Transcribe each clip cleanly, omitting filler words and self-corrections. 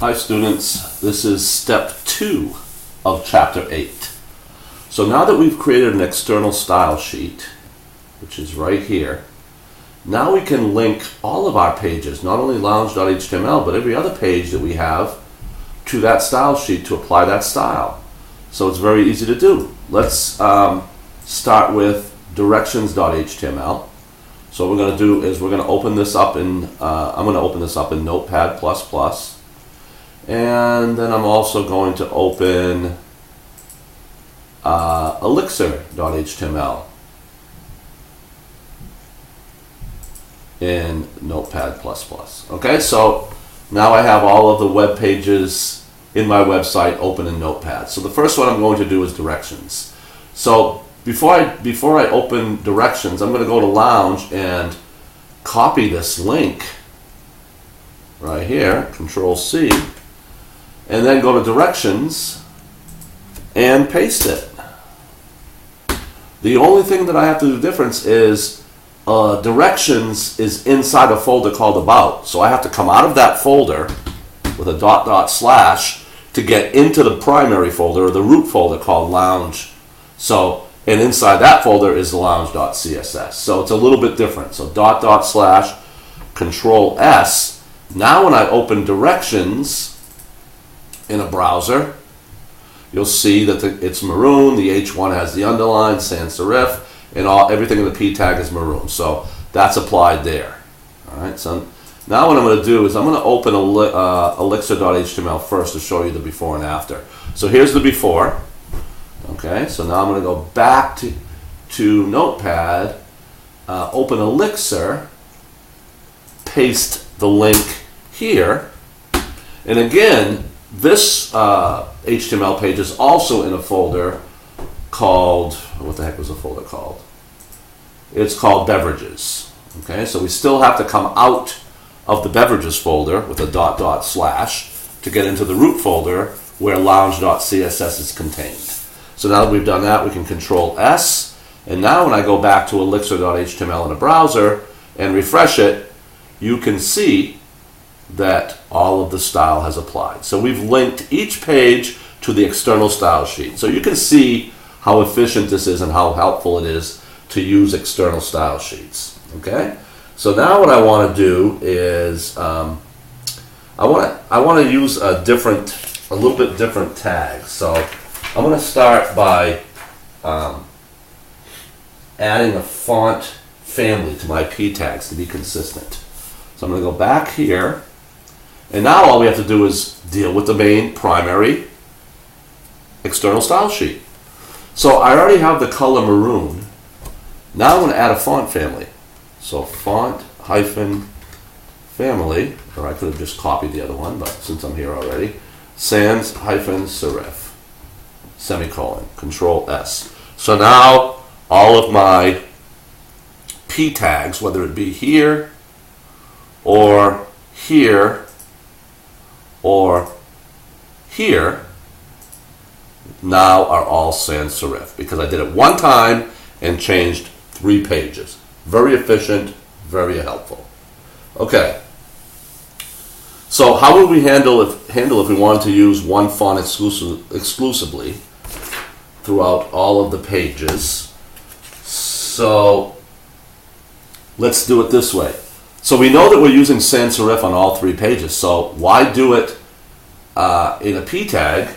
Hi students, this is step 2 of chapter 8. So now that we've created an external style sheet, which is right here, now we can link all of our pages, not only lounge.html, but every other page that we have to that style sheet to apply that style. So it's very easy to do. Let's start with directions.html. So what we're going to do is we're going to open this up in, I'm going to open this up in Notepad++. And then I'm also going to open elixir.html in Notepad++. Okay, so now I have all of the web pages in my website open in Notepad. So the first one I'm going to do is directions. So before I open directions, I'm going to go to Lounge and copy this link right here, Control-C, and then go to directions and paste it. The only thing that I have to do difference is directions is inside a folder called about. So I have to come out of that folder with a .. to get into the primary folder or the root folder called lounge. So, and inside that folder is the lounge.css. So it's a little bit different. So .. Control-S. Now when I open directions in a browser, you'll see that it's maroon, the H1 has the underline, sans serif, and everything in the P tag is maroon. So that's applied there. All right. So now what I'm going to do is I'm going to open elixir.html first to show you the before and after. So here's the before. Okay. So now I'm going to go back to Notepad, open Elixir, paste the link here, and again, this HTML page is also in a folder called, what the heck was the folder called? It's called Beverages. Okay, so we still have to come out of the Beverages folder with a .. to get into the root folder where lounge.css is contained. So now that we've done that, we can Control-S, and now when I go back to elixir.html in a browser and refresh it, you can see that all of the style has applied. So we've linked each page to the external style sheet. So you can see how efficient this is and how helpful it is to use external style sheets. Okay? So now what I want to do is I want to use a little bit different tag. So I'm going to start by adding a font family to my P tags to be consistent. So I'm going to go back here. And now all we have to do is deal with the main primary external style sheet. So I already have the color maroon. Now I'm going to add a font family. So font hyphen family, or I could have just copied the other one, but since I'm here already, sans hyphen serif, semicolon, Control-S. So now all of my P tags, whether it be here or here, or here, now are all sans serif because I did it one time and changed 3 pages. Very efficient, very helpful. Okay. So how would we handle if we wanted to use one font exclusively throughout all of the pages? So let's do it this way. So we know that we're using sans serif on all 3 pages, so why do it in a P tag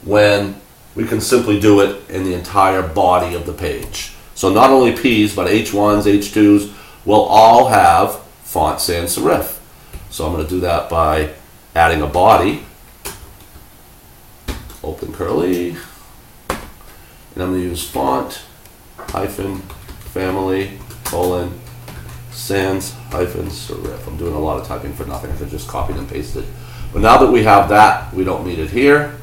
when we can simply do it in the entire body of the page? So not only P's, but H1s, H2s will all have font sans serif. So I'm going to do that by adding a body, open curly, and I'm going to use font hyphen family colon sans hyphen serif. I'm doing a lot of typing for nothing. I could just copy and paste it. But now that we have that, we don't need it here.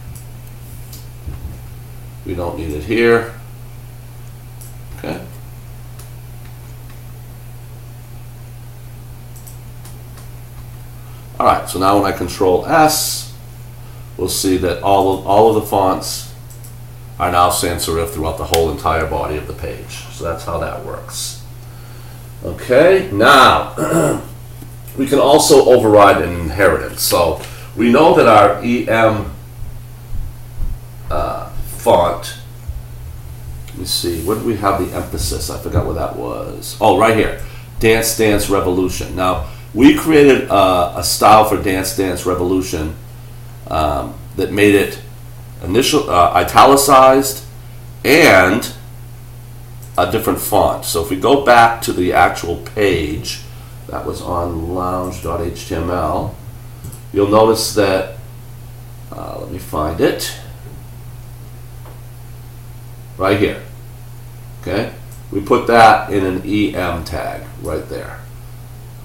We don't need it here. Okay. All right. So now when I Control-S, we'll see that all of the fonts are now sans serif throughout the whole entire body of the page. So that's how that works. Okay. Now we can also override an inheritance. So we know that our EM font, let me see, where did we have the emphasis? I forgot what that was. Oh, right here, Dance Dance Revolution. Now, we created a style for Dance Dance Revolution that made it italicized and a different font. So if we go back to the actual page that was on lounge.html, you'll notice that, let me find it, right here. Okay, we put that in an EM tag right there.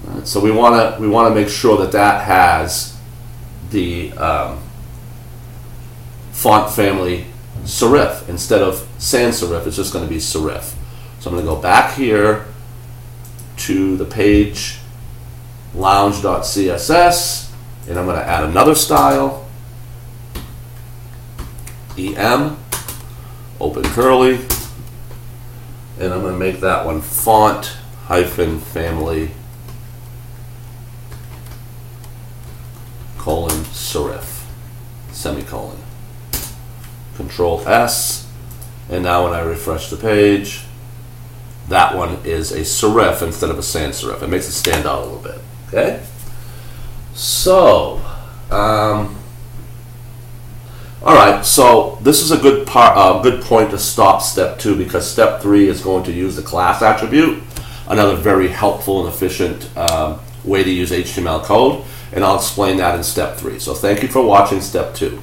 All right, so we want to make sure that that has the font family serif instead of sans serif. It's just going to be serif. So I'm going to go back here to the page lounge.css, and I'm going to add another style, EM, open curly, and I'm going to make that one font hyphen family colon serif semicolon. Control S, and now when I refresh the page, that one is a serif instead of a sans serif. It makes it stand out a little bit. Okay, so all right, so this is a good point to stop step 2, because step 3 is going to use the class attribute, another very helpful and efficient way to use HTML code, and I'll explain that in step 3. So thank you for watching step 2.